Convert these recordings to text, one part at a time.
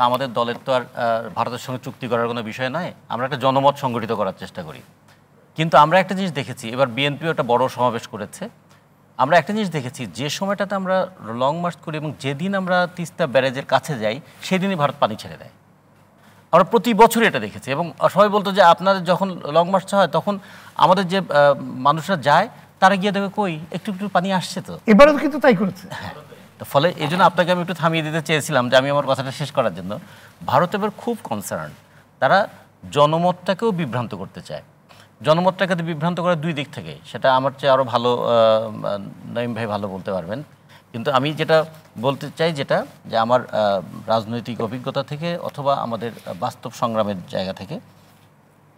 আমাদের দলের তো আর ভারতের সঙ্গে চুক্তি করার কোনো বিষয় নয়। আমরা একটা জনমত সংগঠিত করার চেষ্টা করি। কিন্তু আমরা একটা জিনিস দেখেছি, এবার বিএনপিও একটা বড় সমাবেশ করেছে। আমরা একটা জিনিস দেখেছি, যে সময়টাতে আমরা লং মার্চ করি এবং যেদিন আমরা তিস্তা ব্যারেজের কাছে যাই সেদিনই ভারত পানি ছেড়ে দেয়। আমরা প্রতি বছরই এটা দেখেছি এবং সবাই বলতো যে আপনাদের যখন লং মার্চ হয় তখন আমাদের যে মানুষরা যায় তারা গিয়ে দেখে কই একটু একটু পানি আসছে। তো এবারেও কিন্তু তাই করেছে। তো ফলে এই জন্য আপনাকে আমি একটু থামিয়ে দিতে চেয়েছিলাম যে আমি আমার কথাটা শেষ করার জন্য। ভারত এবার খুব কনসার্ন, তারা জনমতটাকেও বিভ্রান্ত করতে চায়। জনমতটাকে বিভ্রান্ত করে দুই দিক থেকে, সেটা আমার চেয়ে আরও ভালো নঈম ভাই ভালো বলতে পারবেন। কিন্তু আমি যেটা বলতে চাই যেটা যে আমার রাজনৈতিক অভিজ্ঞতা থেকে অথবা আমাদের বাস্তব সংগ্রামের জায়গা থেকে,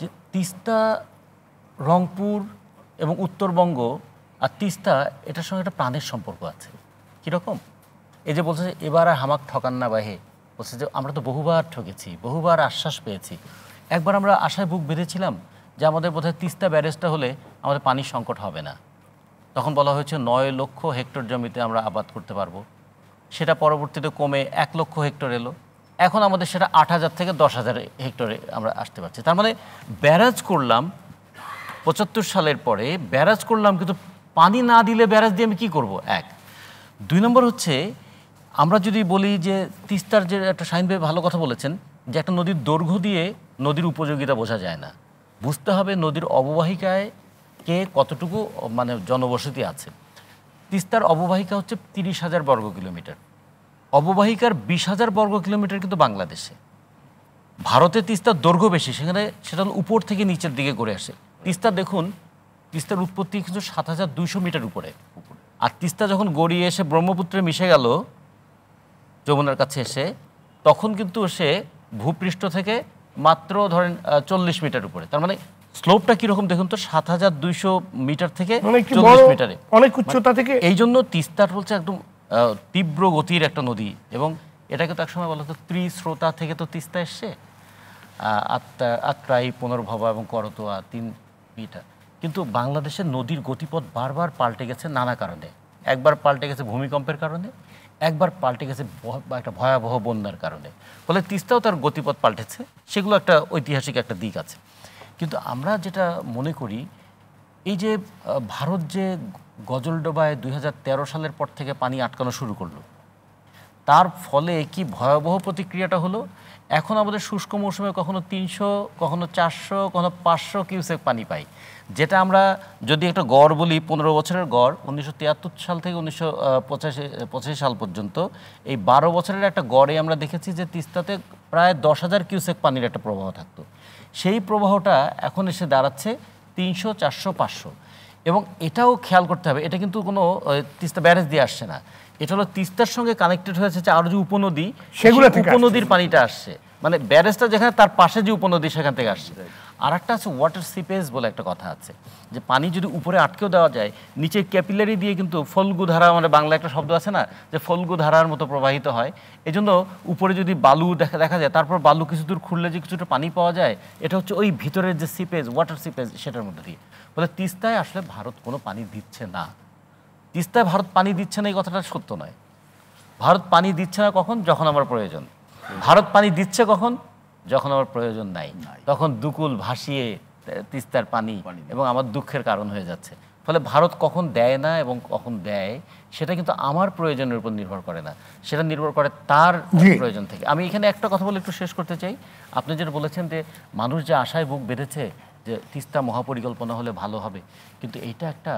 যে তিস্তা, রংপুর এবং উত্তরবঙ্গ আর তিস্তা এটার সঙ্গে একটা প্রাণের সম্পর্ক আছে। কীরকম? এই যে বলছে এবার আর হামাক ঠকান না বাহে, বলছে যে আমরা তো বহুবার ঠকেছি, বহুবার আশ্বাস পেয়েছি। একবার আমরা আশায় বুক বেঁধেছিলাম যে আমাদের বোধহয় তিস্তা ব্যারেজটা হলে আমাদের পানির সংকট হবে না। তখন বলা হয়েছে 9 লক্ষ হেক্টর জমিতে আমরা আবাদ করতে পারবো। সেটা পরবর্তীতে কমে 1 লক্ষ হেক্টর এলো। এখন আমাদের সেটা 8,000 থেকে 10,000 হেক্টরে আমরা আসতে পারছি। তার মানে ব্যারাজ করলাম 75 সালের পরে, ব্যারাজ করলাম, কিন্তু পানি না দিলে ব্যারাজ দিয়ে আমি কী করবো? এক। 2 নম্বর হচ্ছে, আমরা যদি বলি যে তিস্তার যে একটা শাহিন ভাই ভালো কথা বলেছেন যে একটা নদীর দৈর্ঘ্য দিয়ে নদীর উপযোগিতা বোঝা যায় না, বুঝতে হবে নদীর অববাহিকায় কে কতটুকু মানে জনবসতি আছে। তিস্তার অববাহিকা হচ্ছে 30,000 বর্গ কিলোমিটার, অববাহিকার 20,000 বর্গ কিলোমিটার কিন্তু বাংলাদেশে। ভারতে তিস্তার দৈর্ঘ্য বেশি, সেখানে সেটা উপর থেকে নিচের দিকে করে আসে। তিস্তা দেখুন, তিস্তার উৎপত্তি কিন্তু 7,200 মিটার উপরে। আর তিস্তা যখন গড়িয়ে এসে ব্রহ্মপুত্রে মিশে গেল যমুনার কাছে এসে, তখন কিন্তু সে ভূপৃষ্ঠ থেকে মাত্র ধরেন 40 মিটার উপরে। তার মানে স্লোপটা কীরকম দেখুন তো, 7,200 মিটার থেকে 40 মিটারে, অনেক উচ্চতা থেকে। এই জন্য তিস্তার বলছে একদম তীব্র গতির একটা নদী। এবং এটাকে তো একসময় বলা হতো ত্রিস্রোতা থেকে তো তিস্তা এসছে, আত্রাই, পুনর্ভবা এবং করতোয়া 3 কিন্তু বাংলাদেশের নদীর গতিপথ বারবার পাল্টে গেছে নানা কারণে। একবার পাল্টে গেছে ভূমিকম্পের কারণে, একবার পাল্টে গেছে একটা ভয়াবহ বন্যার কারণে। ফলে তিস্তাও তার গতিপথ পাল্টেছে। সেগুলো একটা ঐতিহাসিক একটা দিক আছে। কিন্তু আমরা যেটা মনে করি, এই যে ভারত যে গজলডোবায় 2013 সালের পর থেকে পানি আটকানো শুরু করলো, তার ফলে কি ভয়াবহ প্রতিক্রিয়াটা হলো। এখন আমাদের শুষ্ক মৌসুমে কখনো 300, কখনো 400, কখনো 500 কিউসেক পানি পাই, যেটা আমরা যদি একটা গড় বলি, 15 বছরের গড়, 1973 সাল থেকে 1985 সাল পর্যন্ত এই 12 বছরের একটা গড়ে আমরা দেখেছি যে তিস্তাতে প্রায় 10,000 কিউসেক পানির একটা প্রবাহ থাকতো। সেই প্রবাহটা এখন এসে দাঁড়াচ্ছে 300, 400, 500। এবং এটাও খেয়াল করতে হবে, এটা কিন্তু কোনো তিস্তা ব্যারেজ দিয়ে আসছে না, এটা হলো তিস্তার সঙ্গে কানেক্টেড হয়েছে যে আরও যে উপনদী, সেগুলো উপনদীর পানিটা আসছে। মানে ব্যারেজটা যেখানে, তার পাশে যে উপনদী সেখান থেকে আসছে। আর একটা আছে ওয়াটার সিপেজ বলে একটা কথা আছে, যে পানি যদি উপরে আটকেও দেওয়া যায়, নিচে ক্যাপিলারি দিয়ে কিন্তু ফল্গু ধারা, মানে বাংলা একটা শব্দ আছে না, যে ফল্গু ধারার মতো প্রবাহিত হয়। এই জন্য উপরে যদি বালু দেখা যায়, তারপর বালু কিছু দূর খুললে যে কিছুটা পানি পাওয়া যায়, এটা হচ্ছে ওই ভিতরের যে সিপেজ, ওয়াটার সিপেজ, সেটার মধ্যে দিয়ে। বলে তিস্তায় আসলে ভারত কোনো পানি দিচ্ছে না। তিস্তায় ভারত পানি দিচ্ছে না এই কথাটা সত্য নয়। ভারত পানি দিচ্ছে না কখন? যখন আমার প্রয়োজন। ভারত পানি দিচ্ছে কখন? যখন আমার প্রয়োজন নাই, তখন দুকুল ভাসিয়ে তিস্তার পানি এবং আমার দুঃখের কারণ হয়ে যাচ্ছে। ফলে ভারত কখন দেয় না এবং কখন দেয়, সেটা কিন্তু আমার প্রয়োজনের উপর নির্ভর করে না, সেটা নির্ভর করে তার প্রয়োজন থেকে। আমি এখানে একটা কথা বলে একটু শেষ করতে চাই। আপনি যেটা বলেছেন যে মানুষ যে আশায় বুক বেঁধেছে যে তিস্তা মহাপরিকল্পনা হলে ভালো হবে, কিন্তু এইটা একটা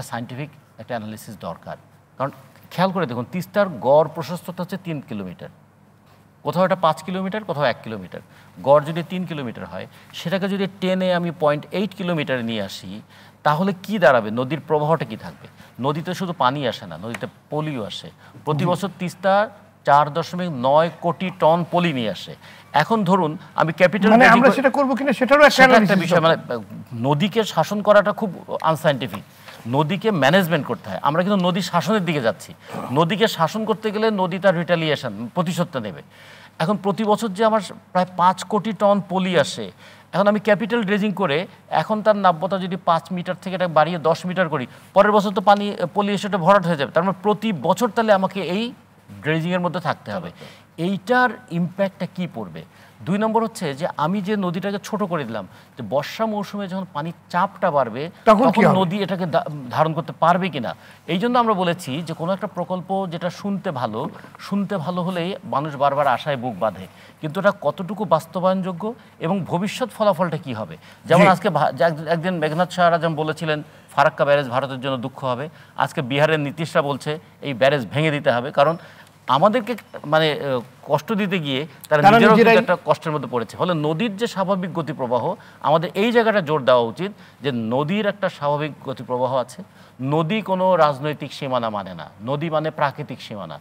সায়েন্টিফিক একটা অ্যানালিসিস দরকার। কারণ খেয়াল করে দেখুন, তিস্তার গড় প্রশস্ততা হচ্ছে 3 কিলোমিটার, কোথাও এটা 5 কিলোমিটার, কোথাও 1 কিলোমিটার। গড় যদি 3 কিলোমিটার হয়, সেটাকে যদি টেনে আমি 0.8 কিলোমিটারে নিয়ে আসি, তাহলে কি দাঁড়াবে? নদীর প্রবাহটা কি থাকবে? নদীতে শুধু পানি আসে না, নদীতে পলিও আসে। প্রতি বছর তিস্তা 4.9 কোটি টন পলি নিয়ে আসে। এখন ধরুন আমি ক্যাপিটাল, আমরা সেটা করবো কিনা সেটারও একটা বিষয়। মানে নদীকে শাসন করাটা খুব আনসাইন্টিফিক, নদীকে ম্যানেজমেন্ট করতে হয়। আমরা কিন্তু নদী শাসনের দিকে যাচ্ছি। নদীকে শাসন করতে গেলে নদী তার রিটালিয়েশন, প্রতিশোধটা নেবে। এখন প্রতি বছর যে আমার প্রায় 5 কোটি টন পলি আসে, এখন আমি ক্যাপিটাল ড্রেজিং করে এখন তার নাব্যতা যদি 5 মিটার থেকে এটা বাড়িয়ে 10 মিটার করি, পরের বছর তো পলি এসে ভরাট হয়ে যাবে। তার মানে প্রতি বছর তাহলে আমাকে এই ড্রেজিংয়ের মধ্যে থাকতে হবে। এইটার ইম্প্যাক্টটা কি পড়বে? 2 নম্বর হচ্ছে যে আমি যে নদীটাকে ছোট করে দিলাম, যে বর্ষা মৌসুমে যখন পানির চাপটা বাড়বে তখন নদী এটাকে ধারণ করতে পারবে কিনা। এই জন্য আমরা বলেছি যে কোনো একটা প্রকল্প যেটা শুনতে ভালো হলেই মানুষ বারবার আশায় বুক বাঁধে, কিন্তু এটা কতটুকু বাস্তবায়নযোগ্য এবং ভবিষ্যৎ ফলাফলটা কি হবে। যেমন আজকে একদিন মেঘনাথ সাহারা যেমন বলেছিলেন ফারাক্কা ব্যারেজ ভারতের জন্য দুঃখ হবে, আজকে বিহারের নীতিশরা বলছে এই ব্যারেজ ভেঙে দিতে হবে, কারণ আমাদেরকে মানে কষ্ট দিতে গিয়ে তারা নিজেরাও একটা কষ্টের মধ্যে পড়েছে। ফলে নদীর যে স্বাভাবিক গতি প্রবাহ, আমাদের এই জায়গাটা জোর দেওয়া উচিত যে নদীর একটা স্বাভাবিক গতি প্রবাহ আছে। নদী কোনো রাজনৈতিক সীমানা মানে না, নদী মানে প্রাকৃতিক সীমানা।